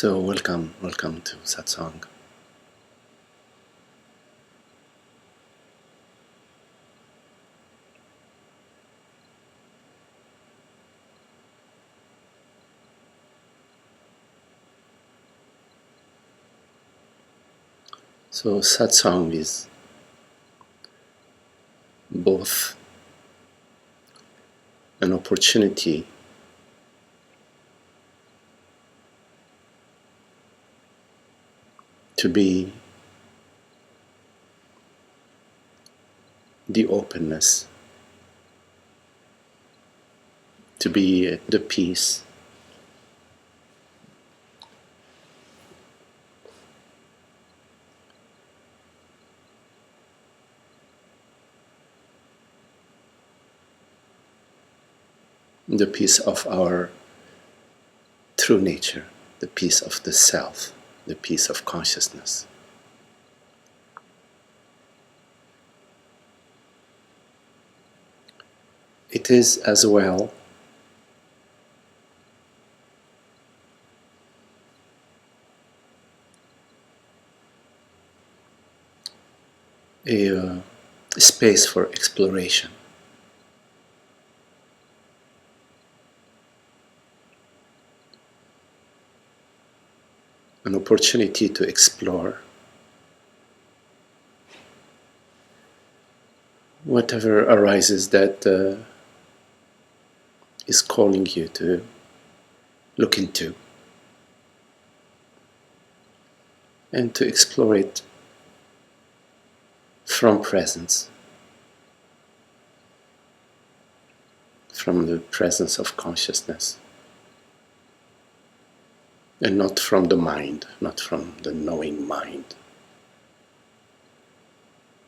So welcome to Satsang. So Satsang is both an opportunity to be the openness, to be the peace, the peace of our true nature, the peace of the self, the peace of consciousness. It is as well a space for exploration, an opportunity to explore whatever arises that is calling you to look into and to explore it from presence, from the presence of consciousness, and not from the mind, not from the knowing mind,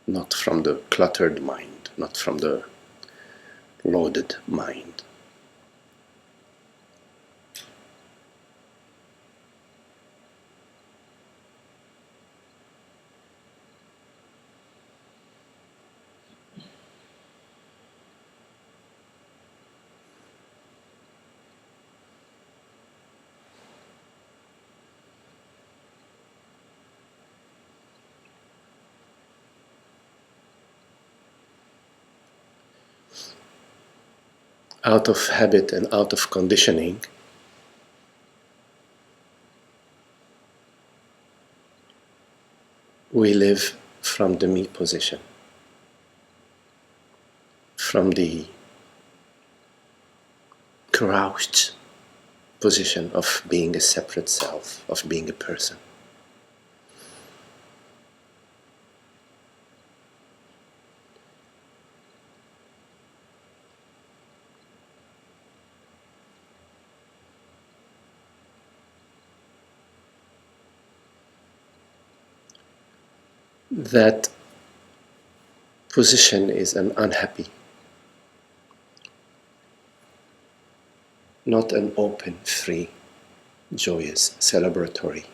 not from the cluttered mind, not from the loaded mind. Out of habit and out of conditioning, we live from the me position, from the crouched position of being a separate self, of being a person. That position is an unhappy, not an open, free, joyous, celebratory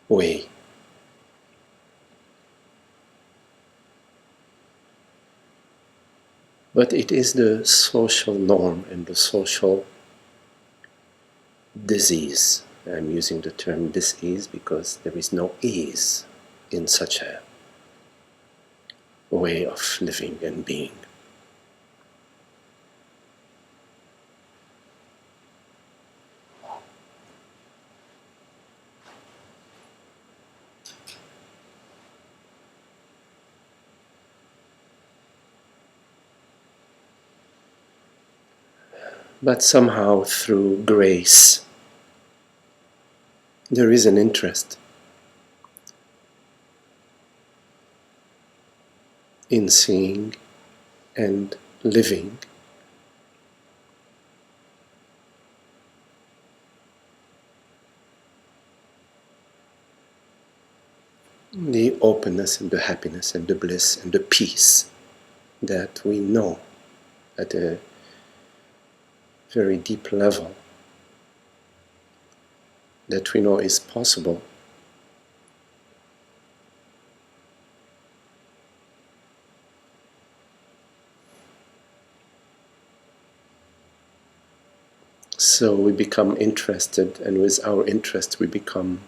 way. But it is the social norm and the social disease. I'm using the term disease because there is no ease in such a way of living and being. But somehow through grace, there is an interest in seeing and living the openness and the happiness and the bliss and the peace that we know at a very deep level, that we know is possible. So we become interested, and with our interest we become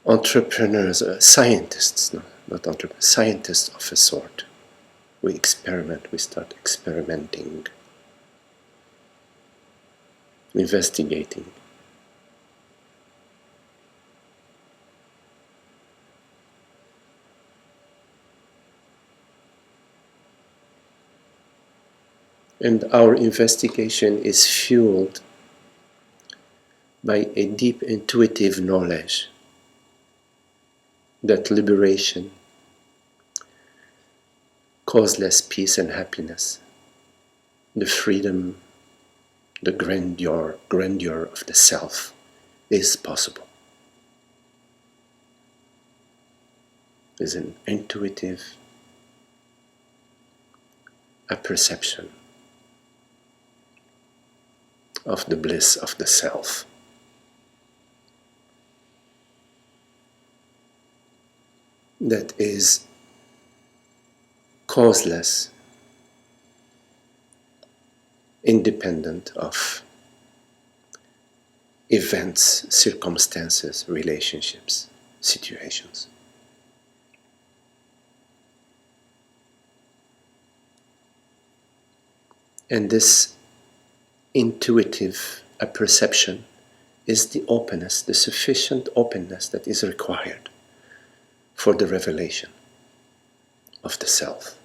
entrepreneurs, scientists, no, not entrepreneurs, scientists of a sort. We experiment, we start experimenting, investigating. And our investigation is fueled by a deep intuitive knowledge that liberation, causeless peace and happiness, the freedom, the grandeur of the self is possible. Is an intuitive apperception of the bliss of the self. That is causeless, independent of events, circumstances, relationships, situations. And this intuitive apperception is the openness, the sufficient openness that is required for the revelation of the self.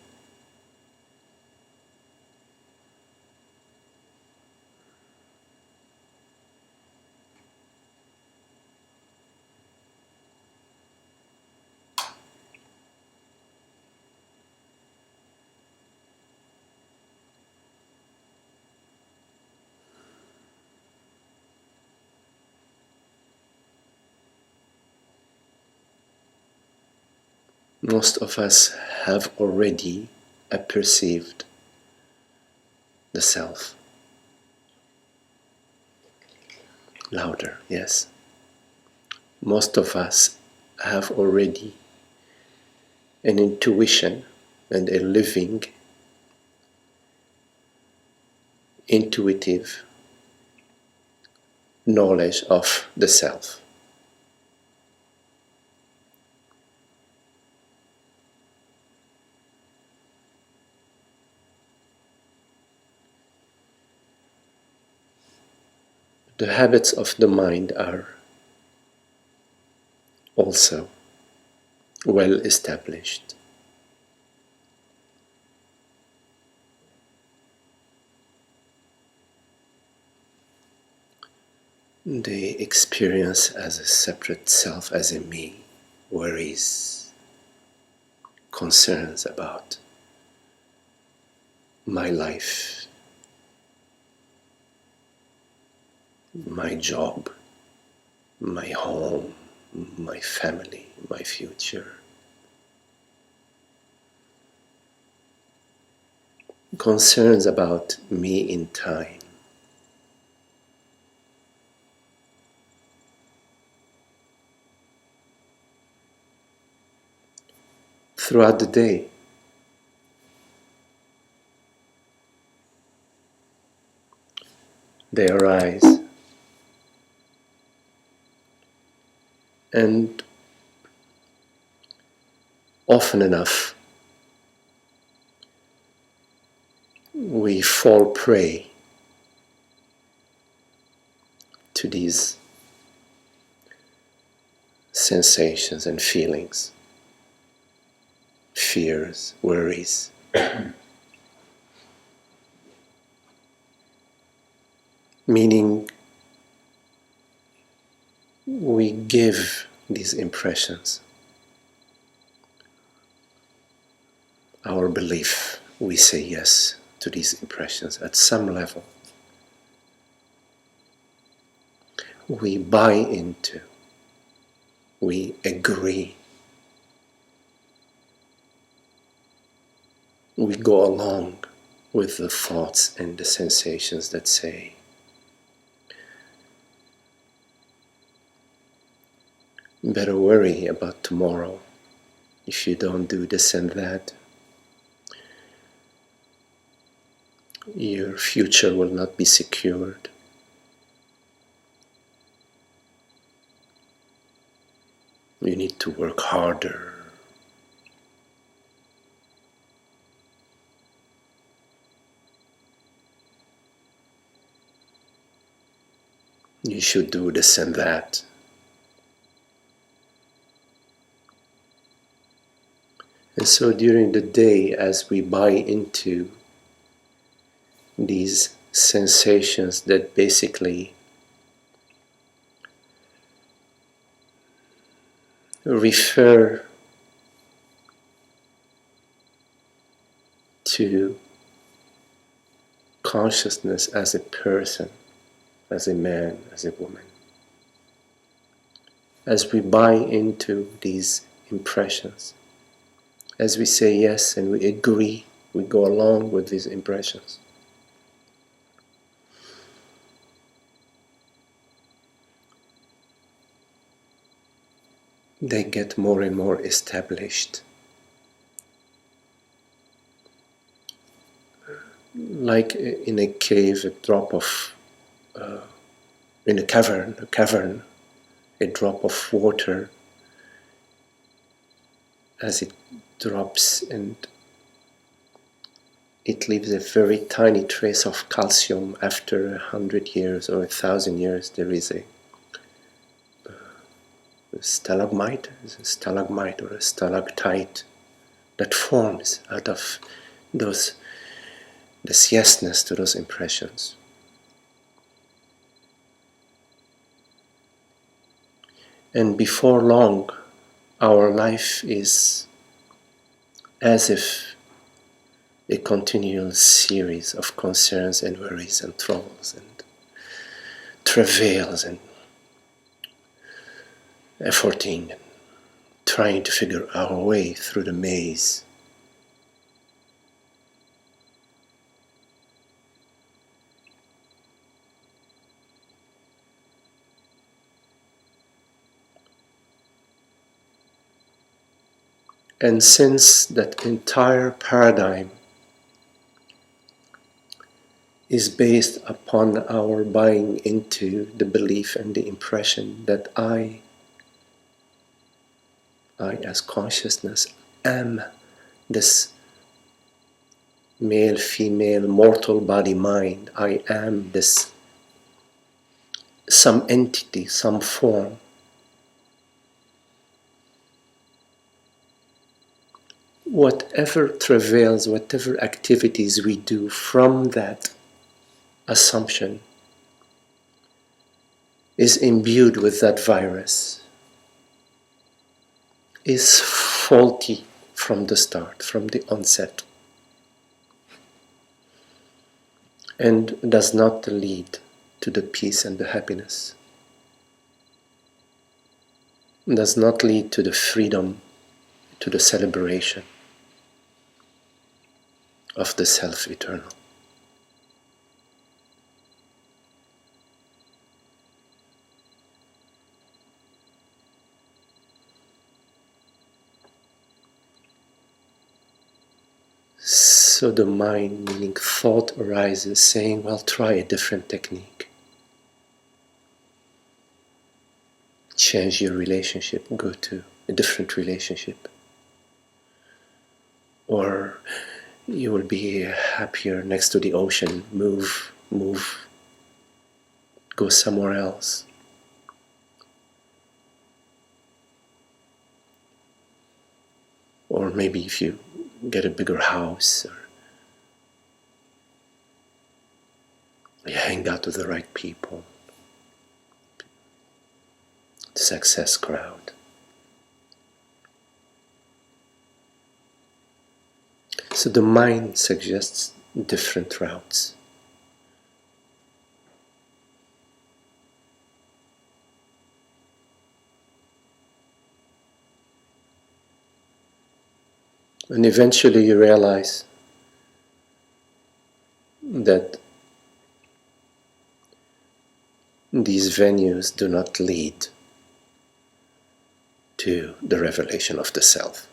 Most of us have already apperceived the self. Louder, yes. Most of us have already an intuition and a living, intuitive knowledge of the self. The habits of the mind are also well established. They experience as a separate self, as a me, worries, concerns about my life, my job, my home, my family, my future. Concerns about me in time. Throughout the day, they arise, and often enough we fall prey to these sensations and feelings, fears, worries. Meaning we give these impressions our belief. We say yes to these impressions at some level. We buy into, we agree, we go along with the thoughts and the sensations that say, better worry about tomorrow if you don't do this and that. your future will not be secured. You need to work harder. You should do this and that. And so during the day, as we buy into these sensations that basically refer to consciousness as a person, as a man, as a woman. As we buy into these impressions, as we say yes and we agree, we go along with these impressions, they get more and more established. Like in a cave, a drop of, in a cavern, a drop of water, as it drops and it leaves a very tiny trace of calcium. After 100 years or 1,000 years, there is a stalagmite or a stalactite that forms out of those, this yesness to those impressions. And before long, our life is as if a continual series of concerns and worries and troubles and travails and efforting and trying to figure our way through the maze. And since that entire paradigm is based upon our buying into the belief and the impression that I as consciousness am this male, female, mortal body, mind. I am this some entity, some form. Whatever travails, whatever activities we do from that assumption is imbued with that virus, is faulty from the start, from the onset, and does not lead to the peace and the happiness, does not lead to the freedom, to the celebration of the self-eternal. So the mind, meaning thought, arises saying, well, try a different technique. Change your relationship, go to a different relationship. Or you will be happier next to the ocean, move, go somewhere else. Or maybe if you get a bigger house, or you hang out with the right people, success crowd. So the mind suggests different routes. And eventually you realize that these venues do not lead to the revelation of the self.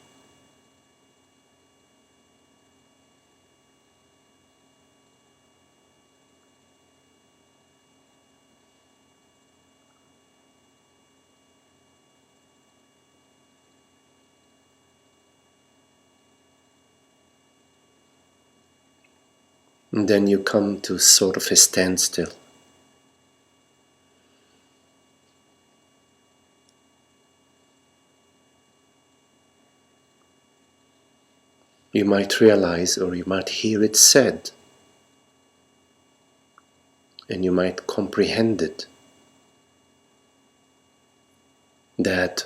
And then you come to sort of a standstill. You might realize, or you might hear it said, and you might comprehend it, that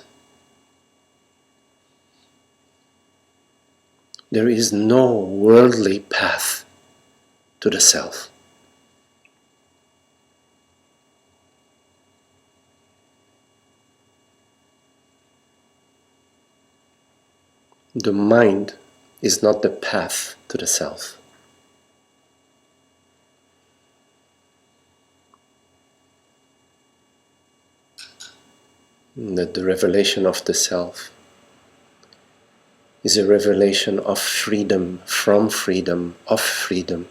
there is no worldly path to the self. The mind is not the path to the self. That the revelation of the self is a revelation of freedom, from freedom, of freedom.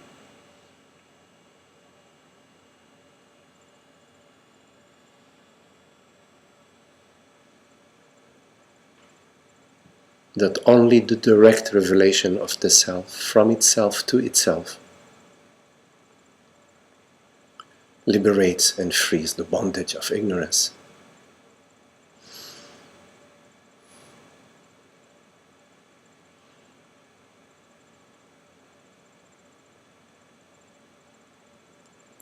That only the direct revelation of the self, from itself to itself, liberates and frees the bondage of ignorance.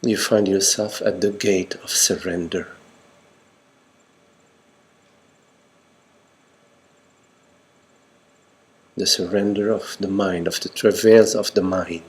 You find yourself at the gate of surrender. The surrender of the mind, of the travails of the mind.